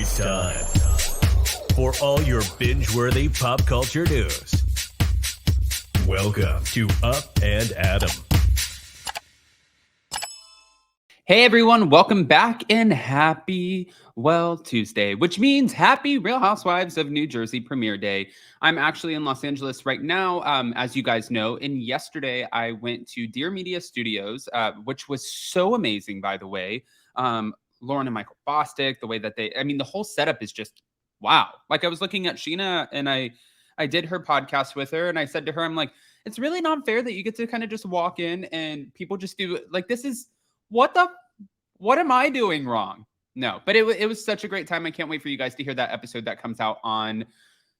It's time for all your binge-worthy pop culture news. Welcome to Up and Adam. Hey everyone, welcome back and happy, Tuesday, which means happy Real Housewives of New Jersey premiere day. I'm actually in Los Angeles right now, as you guys know, and yesterday I went to Dear Media Studios, which was so amazing, by the way. Lauren and Michael Bostic, the way that the whole setup is just, wow. Like, I was looking at Sheena and I did her podcast with her and I said to her, I'm like, it's really not fair that you get to kind of just walk in and people just do, like, this is, what am I doing wrong? No, but it was such a great time. I can't wait for you guys to hear that episode that comes out on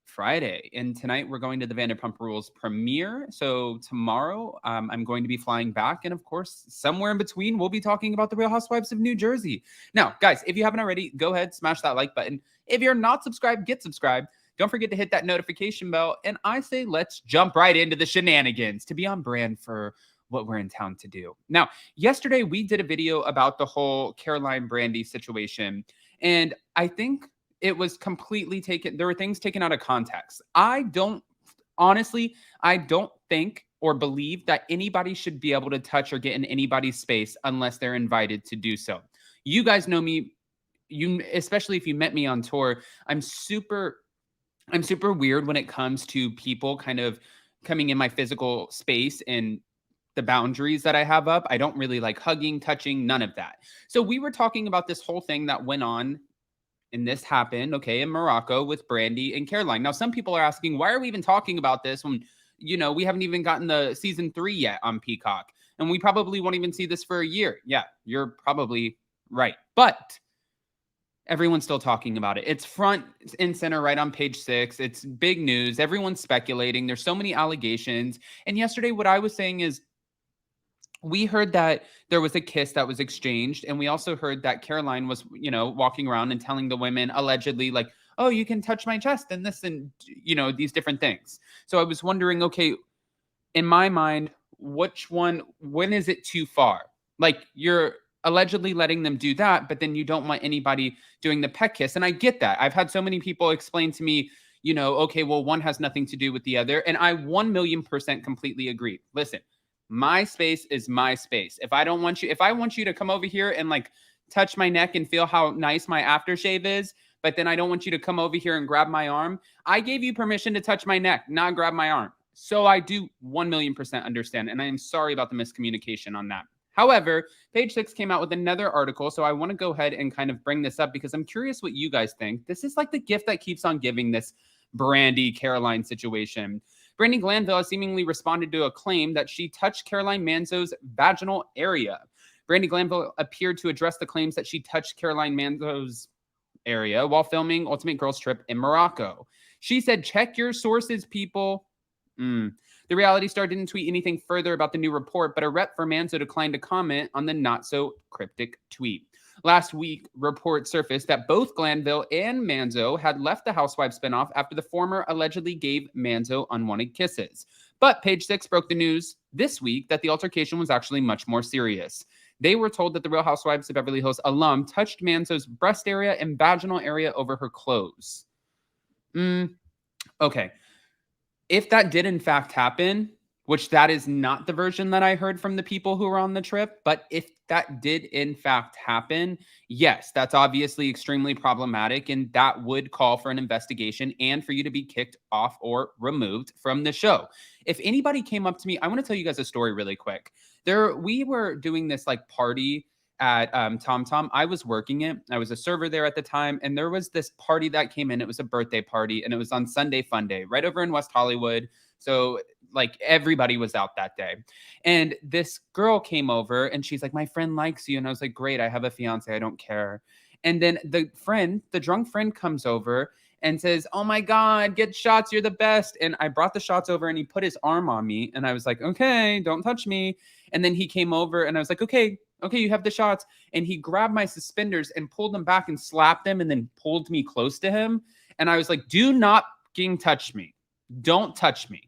Friday. And tonight we're going to the Vanderpump Rules premiere. So tomorrow I'm going to be flying back. And of course, somewhere in between, we'll be talking about the Real Housewives of New Jersey. Now, guys, if you haven't already, go ahead, smash that like button. If you're not subscribed, get subscribed. Don't forget to hit that notification bell. And I say, let's jump right into the shenanigans to be on brand for what we're in town to do. Now, yesterday we did a video about the whole Caroline Brandi situation, and I think it was completely taken. There were things taken out of context. I don't think or believe that anybody should be able to touch or get in anybody's space unless they're invited to do so. You guys know me, especially if you met me on tour, I'm super weird when it comes to people kind of coming in my physical space and the boundaries that I have up. I don't really like hugging, touching, none of that. So we were talking about this whole thing that went on, and this happened, okay, in Morocco with Brandi and Caroline. Now, some people are asking, why are we even talking about this when, we haven't even gotten the season 3 yet on Peacock, and we probably won't even see this for a year. Yeah, you're probably right. But everyone's still talking about it. It's front and center right on page 6. It's big news. Everyone's speculating. There's so many allegations. And yesterday, what I was saying is, we heard that there was a kiss that was exchanged. And we also heard that Caroline was, walking around and telling the women allegedly, like, oh, you can touch my chest and this and, these different things. So I was wondering, okay, in my mind, when is it too far? Like, you're allegedly letting them do that, but then you don't want anybody doing the peck kiss. And I get that. I've had so many people explain to me, okay, well, one has nothing to do with the other. And I 1,000,000% completely agree. Listen, my space is my space. If I want you to come over here and like touch my neck and feel how nice my aftershave is, but then I don't want you to come over here and grab my arm, I gave you permission to touch my neck, not grab my arm. So I do 1,000,000% understand. And I am sorry about the miscommunication on that. However, page 6 came out with another article. So I want to go ahead and kind of bring this up because I'm curious what you guys think. This is like the gift that keeps on giving, this Brandi Caroline situation. Brandi Glanville has seemingly responded to a claim that she touched Caroline Manzo's vaginal area. Brandi Glanville appeared to address the claims that she touched Caroline Manzo's area while filming Ultimate Girls Trip in Morocco. She said, check your sources, people. The reality star didn't tweet anything further about the new report, but a rep for Manzo declined to comment on the not-so-cryptic tweet. Last week, reports surfaced that both Glanville and Manzo had left the Housewives spinoff after the former allegedly gave Manzo unwanted kisses. But page 6 broke the news this week that the altercation was actually much more serious. They were told that the Real Housewives of Beverly Hills alum touched Manzo's breast area and vaginal area over her clothes. Okay. If that did in fact happen, which that is not the version that I heard from the people who were on the trip, but if that did in fact happen, yes, that's obviously extremely problematic, and that would call for an investigation and for you to be kicked off or removed from the show. If anybody came up to me, I want to tell you guys a story really quick. We were doing this like party at Tom Tom. I was working it. I was a server there at the time, and there was this party that came in. It was a birthday party, and it was on Sunday Fun Day right over in West Hollywood. So like everybody was out that day. And this girl came over and she's like, my friend likes you. And I was like, great, I have a fiance, I don't care. And then the drunk friend comes over and says, oh my God, get shots, you're the best. And I brought the shots over and he put his arm on me. And I was like, okay, don't touch me. And then he came over and I was like, okay, you have the shots. And he grabbed my suspenders and pulled them back and slapped them and then pulled me close to him. And I was like, do not fucking touch me. Don't touch me.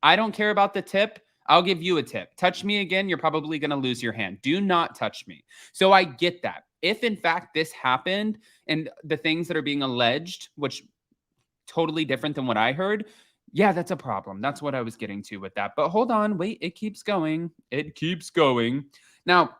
I don't care about the tip. I'll give you a tip. Touch me again, you're probably going to lose your hand. Do not touch me. So I get that. if in fact this happened and the things that are being alleged, which totally different than what I heard, yeah, that's a problem. That's what I was getting to with that. But hold on, wait, it keeps going. It keeps going. Now,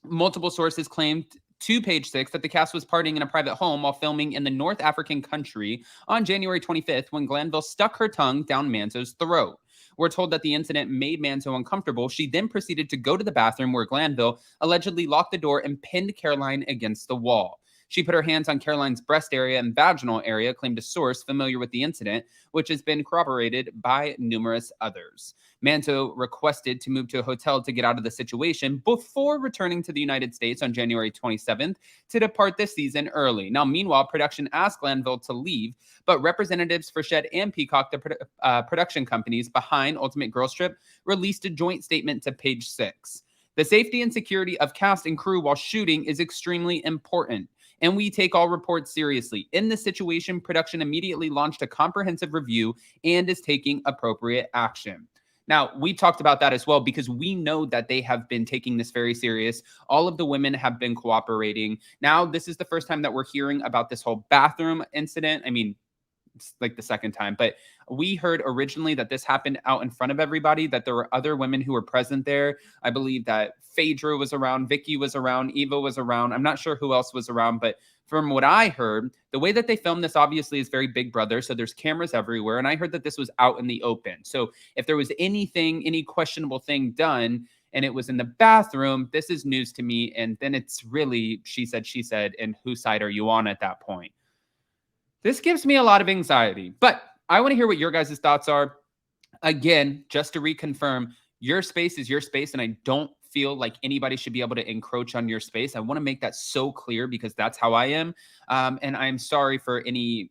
multiple sources claimed to Page Six that the cast was partying in a private home while filming in the North African country on January 25th when Glanville stuck her tongue down Manzo's throat. We're told that the incident made Manzo uncomfortable. She then proceeded to go to the bathroom where Glanville allegedly locked the door and pinned Caroline against the wall. She put her hands on Caroline's breast area and vaginal area, claimed a source familiar with the incident, which has been corroborated by numerous others. Manzo requested to move to a hotel to get out of the situation before returning to the United States on January 27th to depart this season early. Now, meanwhile, production asked Glanville to leave, but representatives for Shed and Peacock, the production companies behind Ultimate Girls Trip, released a joint statement to Page Six. The safety and security of cast and crew while shooting is extremely important, and we take all reports seriously. In this situation, production immediately launched a comprehensive review and is taking appropriate action. Now, we talked about that as well because we know that they have been taking this very serious. All of the women have been cooperating. Now, this is the first time that we're hearing about this whole bathroom incident. I mean, it's like the second time, but we heard originally that this happened out in front of everybody, that there were other women who were present there. I believe that Phaedra was around, Vicky was around, Eva was around. I'm not sure who else was around, but from what I heard, the way that they filmed this obviously is very Big Brother. So there's cameras everywhere. And I heard that this was out in the open. So if there was anything, any questionable thing done, and it was in the bathroom, this is news to me. And then it's really she said, and whose side are you on at that point? This gives me a lot of anxiety, but I want to hear what your guys' thoughts are. Again, just to reconfirm, your space is your space, and I don't feel like anybody should be able to encroach on your space. I want to make that so clear because that's how I am. And I'm sorry for any,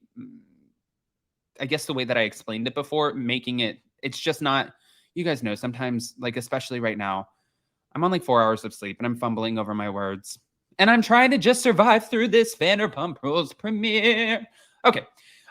I guess the way that I explained it before, making it, it's just not, you guys know sometimes, like especially right now, I'm on like 4 hours of sleep and I'm fumbling over my words. And I'm trying to just survive through this Vanderpump Rules premiere. Okay.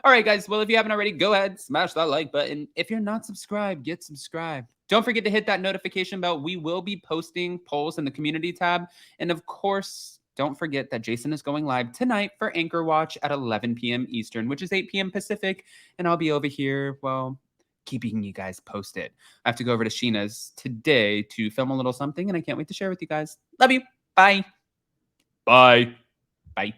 All right, guys. Well, if you haven't already, go ahead, smash that like button. If you're not subscribed, get subscribed. Don't forget to hit that notification bell. We will be posting polls in the community tab. And of course, don't forget that Jason is going live tonight for Anchor Watch at 11 p.m. Eastern, which is 8 p.m. Pacific. And I'll be over here, well, keeping you guys posted. I have to go over to Sheena's today to film a little something, and I can't wait to share with you guys. Love you. Bye. Bye. Bye.